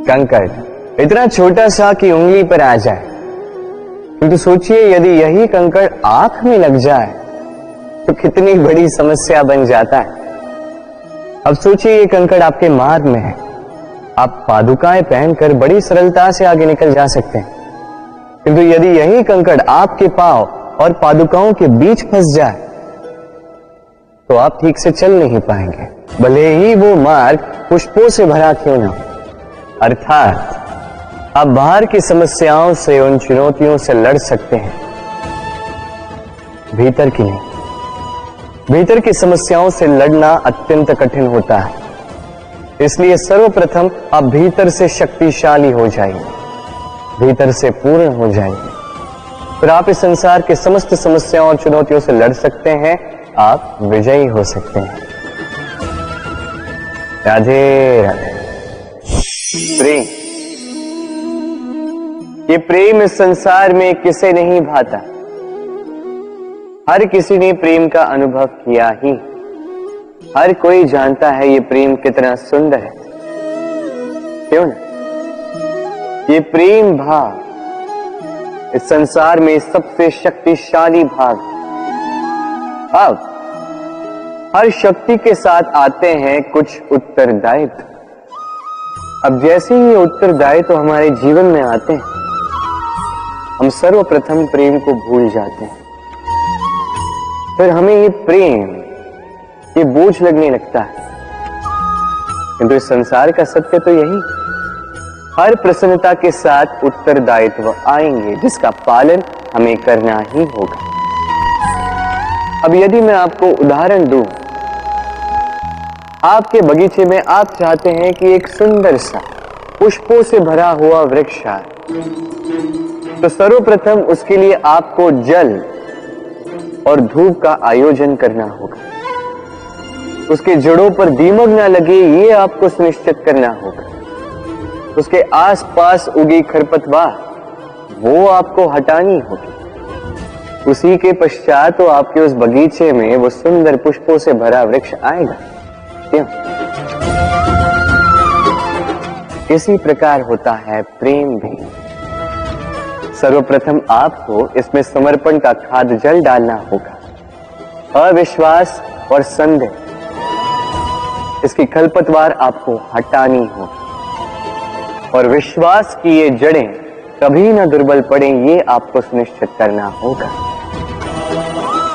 कंकड़ इतना छोटा सा कि उंगली पर आ जाए, किंतु सोचिए यदि यही कंकड़ आंख में लग जाए तो कितनी बड़ी समस्या बन जाता है। अब सोचिए ये कंकड़ आपके मार्ग में है, आप पादुकाएं पहनकर बड़ी सरलता से आगे निकल जा सकते हैं, किंतु यदि यही कंकड़ आपके पांव और पादुकाओं के बीच फंस जाए तो आप ठीक से चल नहीं पाएंगे, भले ही वो मार्ग पुष्पों से भरा क्यों ना हो। अर्थात आप बाहर की समस्याओं से, उन चुनौतियों से लड़ सकते हैं, भीतर की नहीं। भीतर की समस्याओं से लड़ना अत्यंत कठिन होता है, इसलिए सर्वप्रथम आप भीतर से शक्तिशाली हो जाइए, भीतर से पूर्ण हो जाइए, फिर आप इस संसार के समस्त समस्याओं और चुनौतियों से लड़ सकते हैं, आप विजयी हो सकते हैं। राधे राधे। प्रेम, ये प्रेम इस संसार में किसे नहीं भाता, हर किसी ने प्रेम का अनुभव किया ही, हर कोई जानता है ये प्रेम कितना सुंदर है, क्यों ना। ये प्रेम भाव इस संसार में सबसे शक्तिशाली भाव। अब हर शक्ति के साथ आते हैं कुछ उत्तरदायित्व। अब जैसे ही ये उत्तरदायित्व हमारे जीवन में आते हैं, हम सर्वप्रथम प्रेम को भूल जाते हैं, फिर हमें ये प्रेम, ये बोझ लगने लगता है। किंतु इस संसार का सत्य तो यही, हर प्रसन्नता के साथ उत्तरदायित्व आएंगे जिसका पालन हमें करना ही होगा। अब यदि मैं आपको उदाहरण दूं, आपके बगीचे में आप चाहते हैं कि एक सुंदर सा पुष्पों से भरा हुआ वृक्ष आए, तो सर्वप्रथम उसके लिए आपको जल और धूप का आयोजन करना होगा। उसके जड़ों पर दीमक ना लगे ये आपको सुनिश्चित करना होगा। उसके आसपास उगी खरपतवार वो आपको हटानी होगी। उसी के पश्चात तो आपके उस बगीचे में वो सुंदर पुष्पों से भरा वृक्ष आएगा। क्यों? इसी प्रकार होता है प्रेम भी। सर्वप्रथम आपको इसमें समर्पण का खाद जल डालना होगा। अविश्वास और संदेह, इसकी खरपतवार आपको हटानी होगी, और विश्वास की ये जड़ें कभी ना दुर्बल पड़े ये आपको सुनिश्चित करना होगा।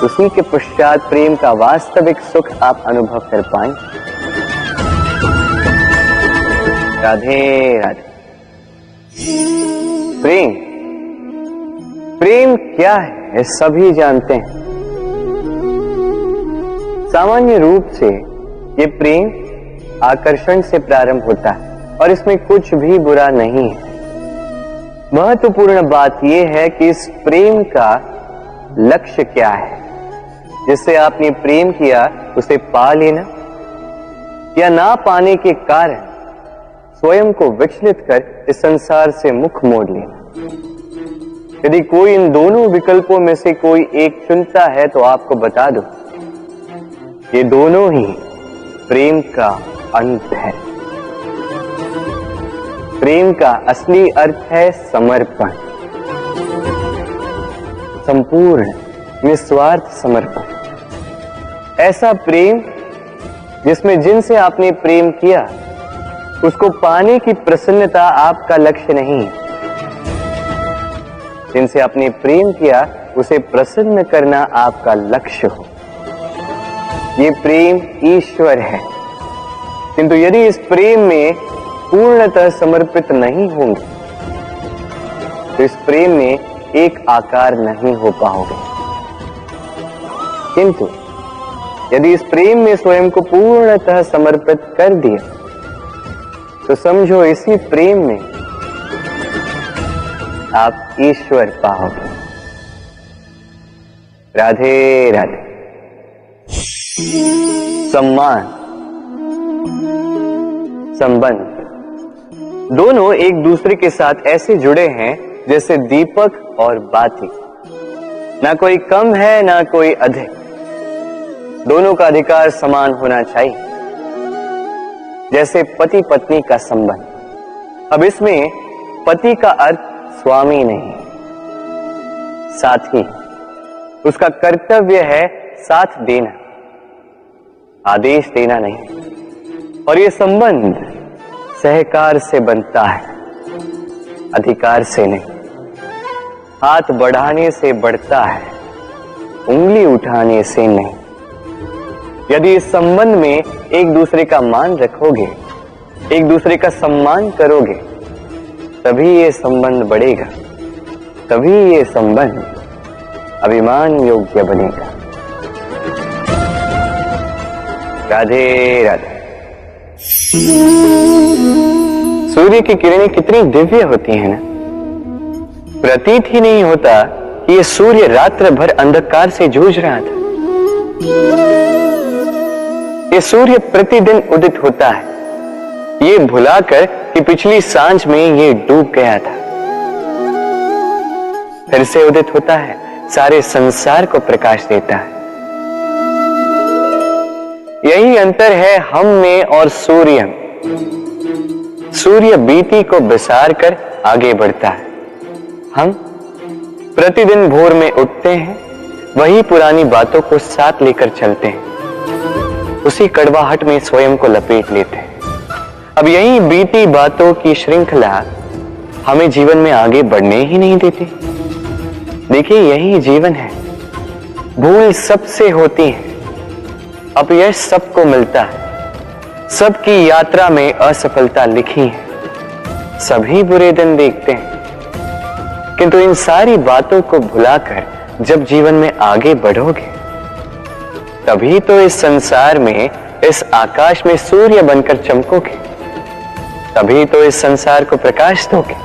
उसी के पश्चात प्रेम का वास्तविक सुख आप अनुभव कर पाएंगे। राधे राधे। प्रेम, प्रेम क्या है सभी जानते हैं। सामान्य रूप से ये प्रेम आकर्षण से प्रारंभ होता है और इसमें कुछ भी बुरा नहीं है। महत्वपूर्ण बात यह है कि इस प्रेम का लक्ष्य क्या है। जिससे आपने प्रेम किया उसे पा लेना या ना पाने के कारण स्वयं को विचलित कर इस संसार से मुख मोड़ लेना। यदि कोई इन दोनों विकल्पों में से कोई एक चुनता है तो आपको बता दो, ये दोनों ही प्रेम का अंत है। प्रेम का असली अर्थ है समर्पण, संपूर्ण निस्वार्थ समर्पण। ऐसा प्रेम जिसमें जिनसे आपने प्रेम किया उसको पाने की प्रसन्नता आपका लक्ष्य नहीं। जिनसे आपने प्रेम किया उसे प्रसन्न करना आपका लक्ष्य हो। ये प्रेम ईश्वर है, किंतु यदि इस प्रेम में पूर्णतः समर्पित नहीं होंगे तो इस प्रेम में एक आकार नहीं हो पाओगे। किंतु यदि इस प्रेम में स्वयं को पूर्णतः समर्पित कर दिया तो समझो इसी प्रेम में आप ईश्वर पाओगे। राधे राधे। सम्मान, संबंध दोनों एक दूसरे के साथ ऐसे जुड़े हैं जैसे दीपक और बाती। ना कोई कम है ना कोई अधिक, दोनों का अधिकार समान होना चाहिए, जैसे पति पत्नी का संबंध। अब इसमें पति का अर्थ स्वामी नहीं, साथी। उसका कर्तव्य है साथ देना, आदेश देना नहीं। और यह संबंध सहकार से बनता है, अधिकार से नहीं। हाथ बढ़ाने से बढ़ता है, उंगली उठाने से नहीं। यदि इस संबंध में एक दूसरे का मान रखोगे, एक दूसरे का सम्मान करोगे, तभी ये संबंध बढ़ेगा, तभी ये संबंध अभिमान योग्य बनेगा। राधे राधे। सूर्य की किरणें कितनी दिव्य होती हैं ना। प्रतीत ही नहीं होता कि ये सूर्य रात्र भर अंधकार से जूझ रहा था। ये सूर्य प्रतिदिन उदित होता है, ये भुलाकर कि पिछली सांझ में ये डूब गया था। फिर से उदित होता है, सारे संसार को प्रकाश देता है। यही अंतर है हम में और सूर्य में। सूर्य बीती को बिसार कर आगे बढ़ता है, हम प्रतिदिन भोर में उठते हैं, वही पुरानी बातों को साथ लेकर चलते हैं, उसी कड़वाहट में स्वयं को लपेट लेते हैं। अब यही बीती बातों की श्रृंखला हमें जीवन में आगे बढ़ने ही नहीं देती। देखिए, यही जीवन है। भूल सबसे होती है, अपयश सबको मिलता है, सबकी यात्रा में असफलता लिखी है, सभी बुरे दिन देखते हैं। किंतु इन सारी बातों को भुलाकर जब जीवन में आगे बढ़ोगे, तभी तो इस संसार में, इस आकाश में सूर्य बनकर चमकोगे, तभी तो इस संसार को प्रकाश दोगे।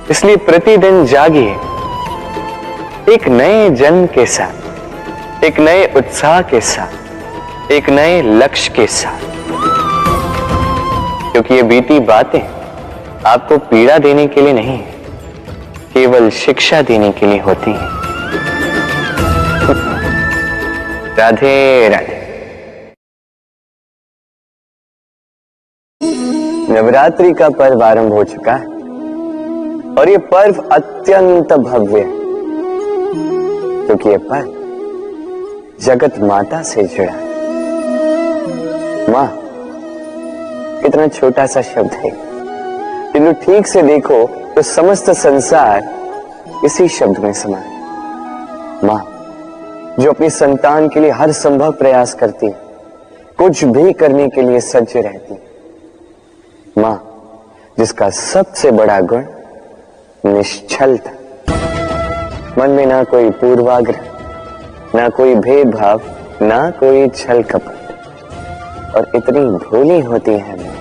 इसलिए प्रतिदिन जागिए, एक नए जन्म के साथ, एक नए उत्साह के साथ, एक नए लक्ष्य के साथ। क्योंकि ये बीती बातें आपको पीड़ा देने के लिए नहीं, केवल शिक्षा देने के लिए होती हैं। राधे राधे। नवरात्रि का पर्व आरंभ हो चुका है और ये पर्व अत्यंत भव्य है, क्योंकि ये पर्व जगत माता से जुड़ा है। मां कितना छोटा सा शब्द है, किंतु ठीक से देखो तो समस्त संसार इसी शब्द में समा है। मां जो अपनी संतान के लिए हर संभव प्रयास करती है, कुछ भी करने के लिए सज्ज रहती है। मां जिसका सबसे बड़ा गुण निश्चलता, मन में ना कोई पूर्वाग्रह, ना कोई भेदभाव, ना कोई छल कपट, और इतनी भोली होती है मां।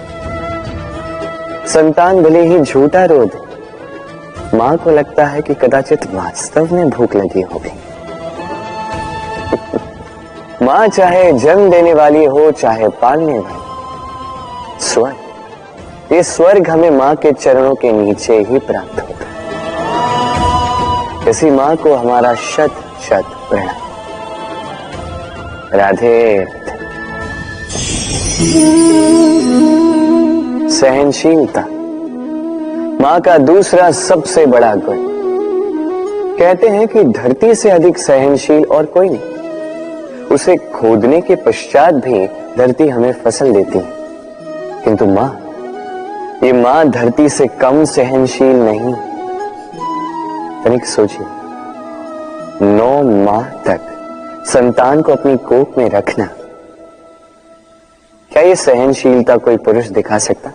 संतान भले ही झूठा रो दे, मां को लगता है कि कदाचित वास्तव में भूख लगी होगी। मां चाहे जन्म देने वाली हो, चाहे पालने वाली, स्वर्ग, ये स्वर्ग हमें मां के चरणों के नीचे ही प्राप्त होता है। इसी मां को हमारा शत शत प्रणाम। राधे। सहनशीलता मां का दूसरा सबसे बड़ा गुण। कहते हैं कि धरती से अधिक सहनशील और कोई नहीं। उसे खोदने के पश्चात भी धरती हमें फसल देती है, किंतु मां, ये मां धरती से कम सहनशील नहीं। तनिक सोचिए, 9 माह तक संतान को अपनी कोख में रखना, क्या ये सहनशीलता कोई पुरुष दिखा सकता?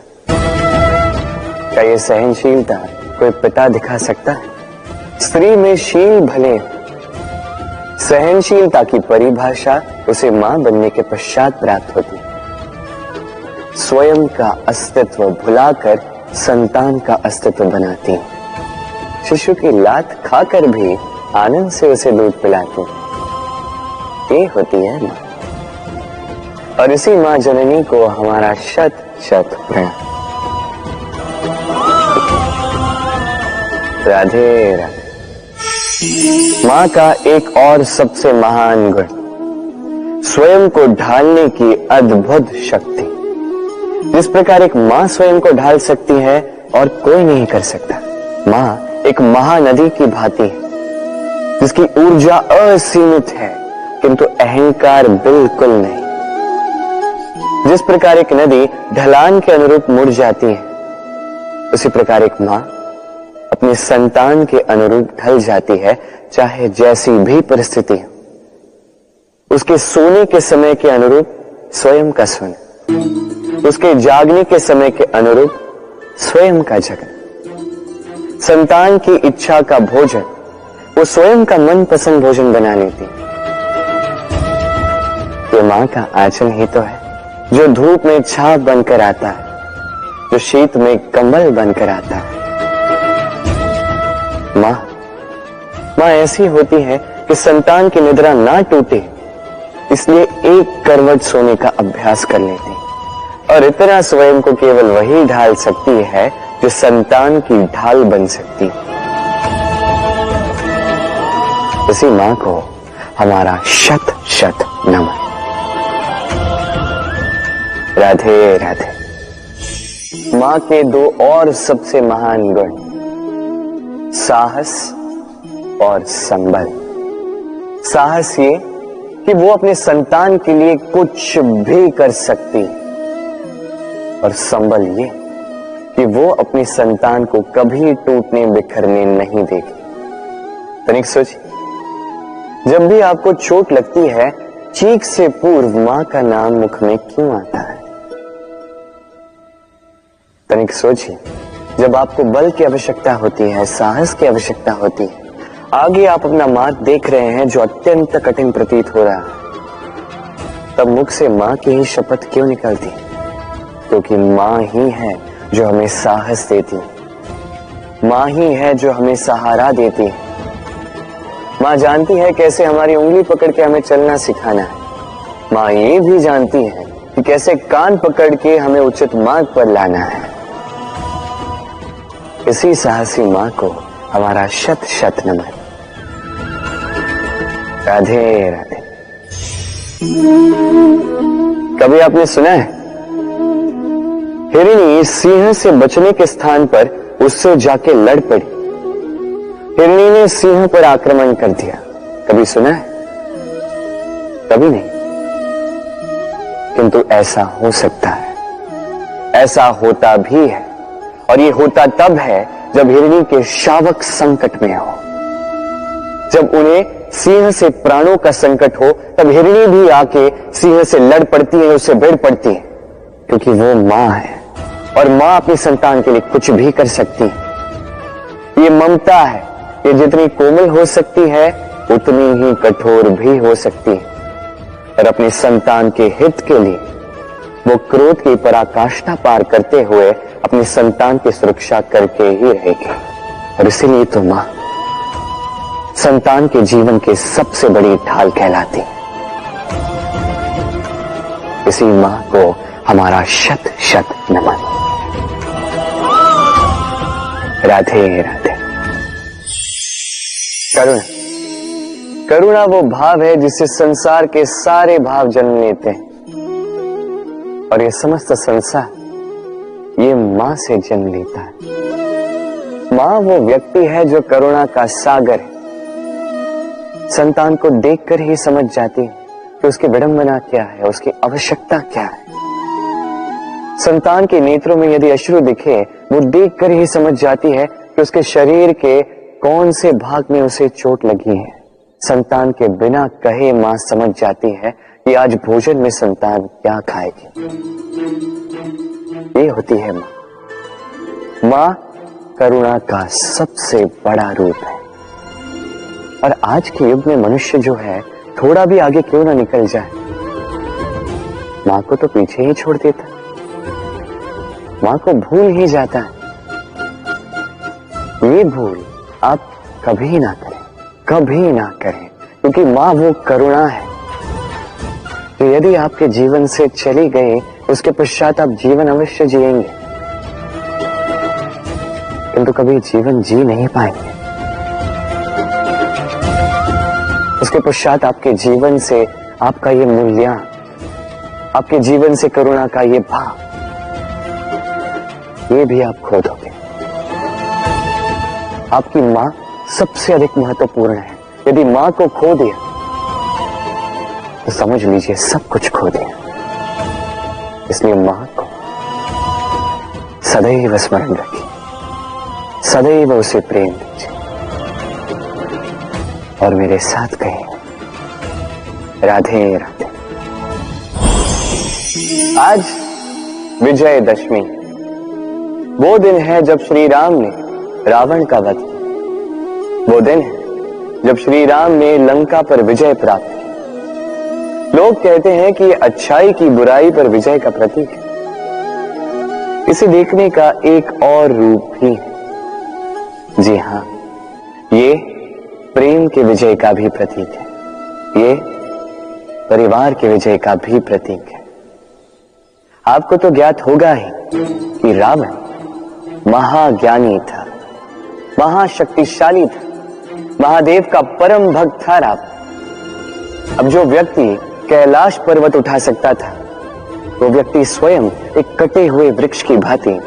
क्या ये सहनशीलता कोई पिता दिखा सकता है? स्त्री में शील भले, सहनशीलता की परिभाषा उसे मां बनने के पश्चात प्राप्त होती है। स्वयं का अस्तित्व भुलाकर संतान का अस्तित्व बनाती है। शिशु की लात खाकर भी आनंद से उसे दूध पिलाती है। ये होती है मां, और इसी मां जननी को हमारा शत शत प्रणाम। राधे राधे। मां का एक और सबसे महान गुण, स्वयं को ढालने की अद्भुत शक्ति। जिस प्रकार एक मां स्वयं को ढाल सकती है और कोई नहीं कर सकता। मां एक महानदी की भांति है जिसकी ऊर्जा असीमित है किंतु अहंकार बिल्कुल नहीं। जिस प्रकार एक नदी ढलान के अनुरूप मुड़ जाती है, उसी प्रकार एक मां अपने संतान के अनुरूप ढल जाती है, चाहे जैसी भी परिस्थिति हो। उसके सोने के समय के अनुरूप स्वयं का सोना, उसके जागने के समय के अनुरूप स्वयं का जगना। संतान की इच्छा का भोजन वो स्वयं का मनपसंद भोजन बना लेती। ये मां का आंचल ही तो है जो धूप में छाप बनकर आता है, जो शीत में कंबल बनकर आता है। मां ऐसी होती है कि संतान की निद्रा ना टूटे, इसलिए एक करवट सोने का अभ्यास कर लेती है। और इतना स्वयं को केवल वही ढाल सकती है जो संतान की ढाल बन सकती है। उसी मां को हमारा शत शत नमन। राधे राधे। मां के दो और सबसे महान गुण, साहस और संबल। साहस ये कि वो अपने संतान के लिए कुछ भी कर सकती, और संबल ये कि वो अपनी संतान को कभी टूटने बिखरने नहीं देगी। तनिक सोचिए, जब भी आपको चोट लगती है, चीख से पूर्व मां का नाम मुख में क्यों आता है? तनिक सोचिए, जब आपको बल की आवश्यकता होती है, साहस की आवश्यकता होती है, आगे आप अपना मार्ग देख रहे हैं जो अत्यंत कठिन प्रतीत हो रहा है, तब मुख से मां की ही शपथ क्यों निकलती? क्योंकि मां ही है जो हमें साहस देती है, मां ही है जो हमें सहारा देती है। मां जानती है कैसे हमारी उंगली पकड़ के हमें चलना सिखाना है। मां ये भी जानती है कि कैसे कान पकड़ के हमें उचित मार्ग पर लाना है। इसी साहसी मां को हमारा शत शत नमन। राधे राधे। कभी आपने सुना है हिरणी सिंह से बचने के स्थान पर उससे जाके लड़ पड़ी? हिरणी ने सिंह पर आक्रमण कर दिया। कभी सुना है? कभी नहीं। किंतु ऐसा हो सकता है, ऐसा होता भी है, और ये होता तब है जब हिरणी के शावक संकट में हो। जब उन्हें सिंह से प्राणों का संकट हो, तब हिरणी भी आके सिंह से लड़ पड़ती है, उससे भिड़ पड़ती है, क्योंकि वो मां है और मां अपनी संतान के लिए कुछ भी कर सकती है। ये ममता है, ये जितनी कोमल हो सकती है उतनी ही कठोर भी हो सकती है, और अपनी संतान के हित के लिए वो क्रोध की पराकाष्ठा पार करते हुए अपनी संतान की सुरक्षा करके ही रहेगी। और इसीलिए तो मां संतान के जीवन की सबसे बड़ी ढाल कहलाती है। इसी मां को हमारा शत शत नमन। राधे राधे। करुणा, करुणा वो भाव है जिससे संसार के सारे भाव जन्म लेते हैं, और ये समस्त संसार ये मां से जन्म लेता है। मां वो व्यक्ति है जो करुणा का सागर है। संतान को देखकर ही समझ जाती है कि उसकी विडंबना क्या है, उसकी आवश्यकता क्या है। संतान के नेत्रों में यदि अश्रु दिखे, वो देखकर ही समझ जाती है कि उसके शरीर के कौन से भाग में उसे चोट लगी है। संतान के बिना कहे मां समझ जाती है कि आज भोजन में संतान क्या खाएगी। ये होती है मां। मां करुणा का सबसे बड़ा रूप है। और आज के युग में मनुष्य जो है, थोड़ा भी आगे क्यों ना निकल जाए, मां को तो पीछे ही छोड़ देता, मां को भूल ही जाता है। ये भूल आप कभी ना करें, कभी ना करें, क्योंकि मां वो करुणा है जो यदि आपके जीवन से चली गई, उसके पश्चात आप जीवन अवश्य जिएंगे, किंतु कभी जीवन जी नहीं पाएंगे। उसके पश्चात आपके जीवन से आपका ये मूल्यांकन, आपके जीवन से करुणा का ये भाव, ये भी आप खो दोगे। आपकी मां सबसे अधिक महत्वपूर्ण है। यदि मां को खो दिया तो समझ लीजिए सब कुछ खो दिया। इसलिए मां को सदैव स्मरण रखिए, सदैव उसे प्रेम दीजिए और मेरे साथ कहें राधे राधे। आज विजयदशमी, वो दिन है जब श्री राम ने रावण का वध किया। वो दिन है जब श्री राम ने लंका पर विजय प्राप्त की। लोग कहते हैं कि अच्छाई की बुराई पर विजय का प्रतीक है। इसे देखने का एक और रूप भी है। जी हां, ये प्रेम के विजय का भी प्रतीक है। ये परिवार के विजय का भी प्रतीक है। आपको तो ज्ञात होगा ही कि रावण महाज्ञानी था, महाशक्तिशाली था, महादेव का परम भक्त था रावण। अब जो व्यक्ति कैलाश पर्वत उठा सकता था, वो व्यक्ति स्वयं एक कटे हुए वृक्ष की भांति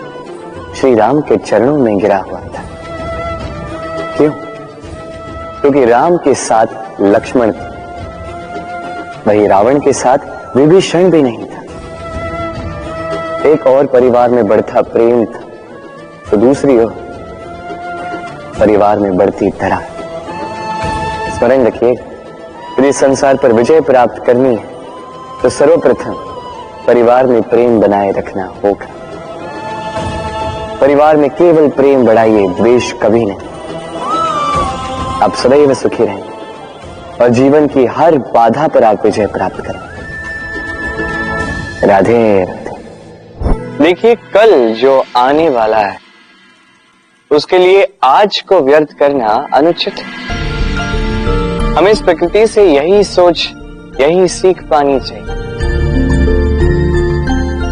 श्री राम के चरणों में गिरा हुआ था। क्यों? क्योंकि राम के साथ लक्ष्मण था, वही रावण के साथ विभीषण भी नहीं था। एक और परिवार में बढ़ता प्रेम था, तो दूसरी ओर परिवार में बढ़ती दरार। स्मरण रखिए, यदि संसार पर विजय प्राप्त करनी है तो सर्वप्रथम परिवार में प्रेम बनाए रखना होगा। परिवार में केवल प्रेम बढ़ाइए, द्वेष कभी नहीं। आप सदैव सुखी रहें और जीवन की हर बाधा पर आप विजय प्राप्त करें। राधे राधे। देखिए, कल जो आने वाला है उसके लिए आज को व्यर्थ करना अनुचित है। हमें इस प्रकृति से यही सोच, यही सीख पानी चाहिए।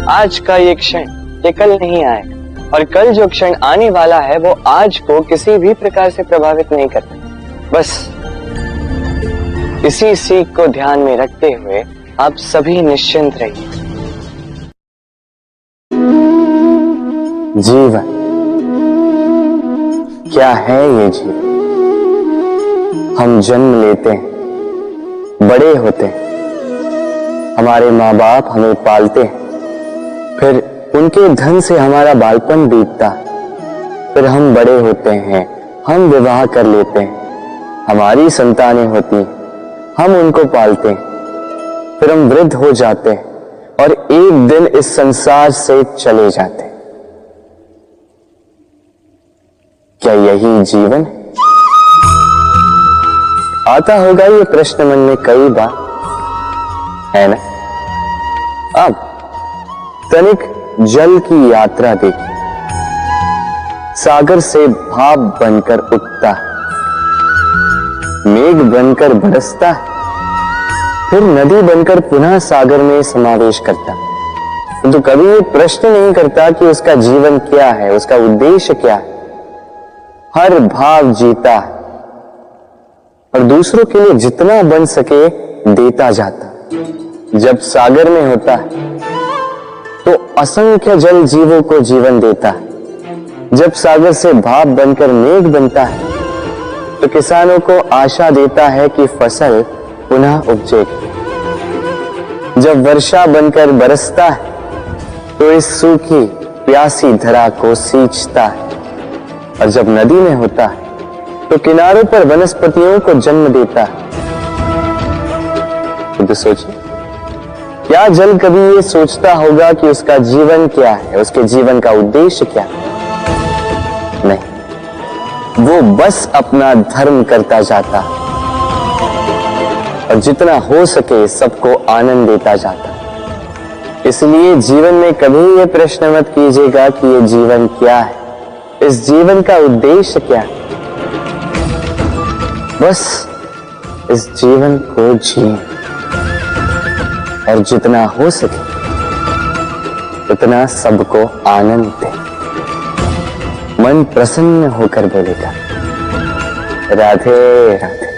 आज का ये क्षण, ये कल नहीं आएगा, और कल जो क्षण आने वाला है वो आज को किसी भी प्रकार से प्रभावित नहीं करता। बस इसी सीख को ध्यान में रखते हुए आप सभी निश्चिंत रहिए। जीवन क्या है ये जीवन? हम जन्म लेते हैं, बड़े होते हैं, हमारे माँ बाप हमें पालते हैं, फिर उनके धन से हमारा बालपन बीतता, फिर हम बड़े होते हैं, हम विवाह कर लेते हैं, हमारी संतानें होती हैं, हम उनको पालते हैं, फिर हम वृद्ध हो जाते हैं और एक दिन इस संसार से चले जाते हैं। क्या यही जीवन है? आता होगा ये प्रश्न मन में कई बार, है ना? अब तनिक जल की यात्रा देखिए। सागर से भाप बनकर उठता है, मेघ बनकर बरसता है, फिर नदी बनकर पुनः सागर में समावेश करता है। तो कभी ये प्रश्न नहीं करता कि उसका जीवन क्या है, उसका उद्देश्य क्या है। हर भाव जीता है और दूसरों के लिए जितना बन सके देता जाता। जब सागर में होता है तो असंख्य जल जीवों को जीवन देता है। जब सागर से भाप बनकर मेघ बनता है तो किसानों को आशा देता है कि फसल पुनः उपजेगी। जब वर्षा बनकर बरसता है तो इस सूखी प्यासी धरा को सींचता है। और जब नदी में होता है तो किनारों पर वनस्पतियों को जन्म देता है। तो सोचिए, क्या जल कभी ये सोचता होगा कि उसका जीवन क्या है, उसके जीवन का उद्देश्य क्या है? नहीं, वो बस अपना धर्म करता जाता और जितना हो सके सबको आनंद देता जाता। इसलिए जीवन में कभी ये प्रश्न मत कीजिएगा कि ये जीवन क्या है, इस जीवन का उद्देश्य क्या है। बस इस जीवन को जिए और जितना हो सके उतना सबको आनंद दे। मन प्रसन्न होकर बोलेगा राधे राधे।